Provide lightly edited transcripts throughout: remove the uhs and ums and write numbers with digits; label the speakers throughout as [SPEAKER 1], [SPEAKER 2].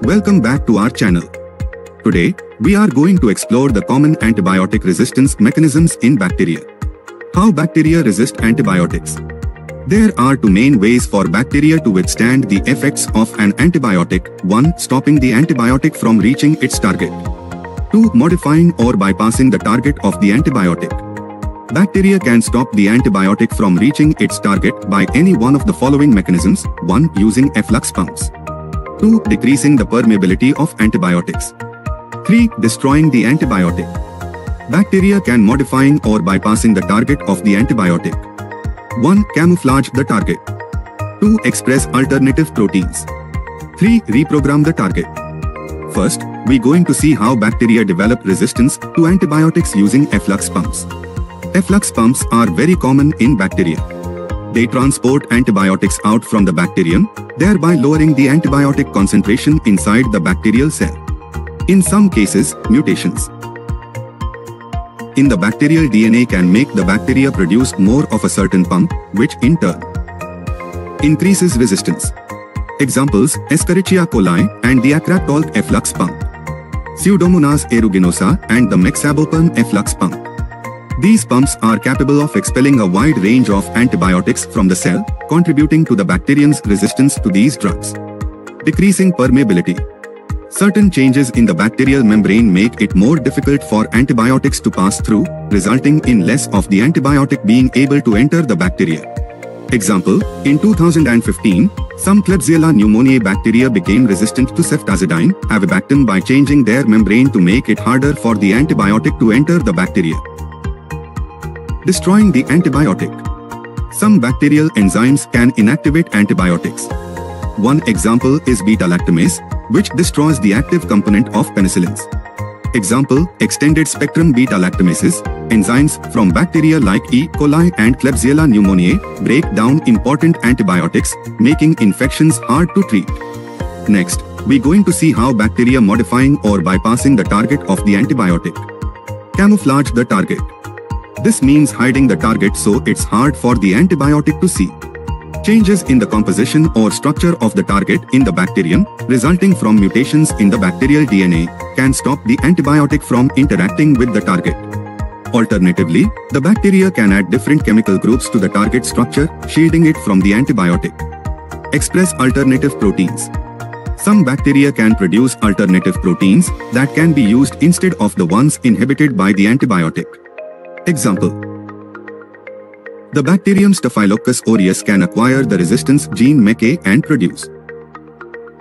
[SPEAKER 1] Welcome back to our channel. Today, we are going to explore the common antibiotic resistance mechanisms in bacteria. How bacteria resist antibiotics. There are two main ways for bacteria to withstand the effects of an antibiotic. 1. Stopping the antibiotic from reaching its target. 2. Modifying or bypassing the target of the antibiotic. Bacteria can stop the antibiotic from reaching its target by any one of the following mechanisms. 1. Using efflux pumps. 2. Decreasing the permeability of antibiotics. 3. Destroying the antibiotic. Bacteria can modifying or bypassing the target of the antibiotic. 1. Camouflage the target. 2. Express alternative proteins. 3. Reprogram the target. First, we're going to see how bacteria develop resistance to antibiotics using efflux pumps. Efflux pumps are very common in bacteria. They transport antibiotics out from the bacterium, thereby lowering the antibiotic concentration inside the bacterial cell. In some cases, mutations in the bacterial DNA can make the bacteria produce more of a certain pump, which in turn increases resistance. Examples: Escherichia coli and the Acraptolc efflux pump, Pseudomonas aeruginosa and the Mexaboperm efflux pump. These pumps are capable of expelling a wide range of antibiotics from the cell, contributing to the bacterium's resistance to these drugs. Decreasing permeability. Certain changes in the bacterial membrane make it more difficult for antibiotics to pass through, resulting in less of the antibiotic being able to enter the bacteria. Example: in 2015, some Klebsiella pneumoniae bacteria became resistant to ceftazidime, avibactam, by changing their membrane to make it harder for the antibiotic to enter the bacteria. Destroying the antibiotic. Some bacterial enzymes can inactivate antibiotics. One example is beta-lactamase, which destroys the active component of penicillins. Example: extended spectrum beta-lactamases. Enzymes from bacteria like E. coli and Klebsiella pneumoniae break down important antibiotics, making infections hard to treat. Next, we're going to see how bacteria modifying or bypassing the target of the antibiotic. Camouflage the target. This means hiding the target so it's hard for the antibiotic to see. Changes in the composition or structure of the target in the bacterium, resulting from mutations in the bacterial DNA, can stop the antibiotic from interacting with the target. Alternatively, the bacteria can add different chemical groups to the target structure, shielding it from the antibiotic. Express alternative proteins. Some bacteria can produce alternative proteins that can be used instead of the ones inhibited by the antibiotic. Example: the bacterium Staphylococcus aureus can acquire the resistance gene MEK and produce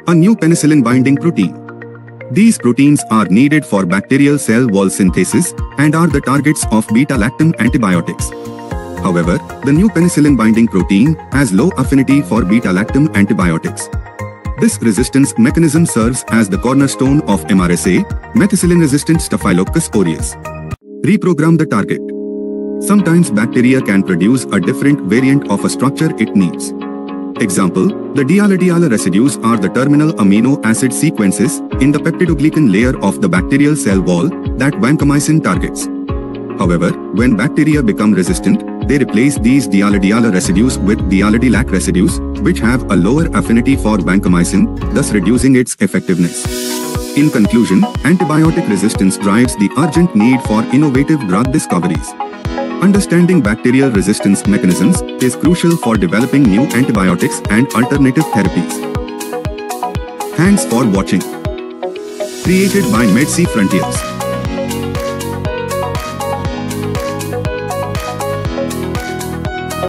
[SPEAKER 1] a new penicillin-binding protein. These proteins are needed for bacterial cell wall synthesis and are the targets of beta-lactam antibiotics. However, the new penicillin-binding protein has low affinity for beta-lactam antibiotics. This resistance mechanism serves as the cornerstone of MRSA, methicillin-resistant Staphylococcus aureus. Reprogram the target. Sometimes bacteria can produce a different variant of a structure it needs. Example: the diala residues are the terminal amino acid sequences in the peptidoglycan layer of the bacterial cell wall that vancomycin targets. However, when bacteria become resistant, they replace these diala residues with dialadilac residues, which have a lower affinity for vancomycin, thus reducing its effectiveness. In conclusion, antibiotic resistance drives the urgent need for innovative drug discoveries. Understanding bacterial resistance mechanisms is crucial for developing new antibiotics and alternative therapies. Thanks for watching. Created by MedC Frontiers.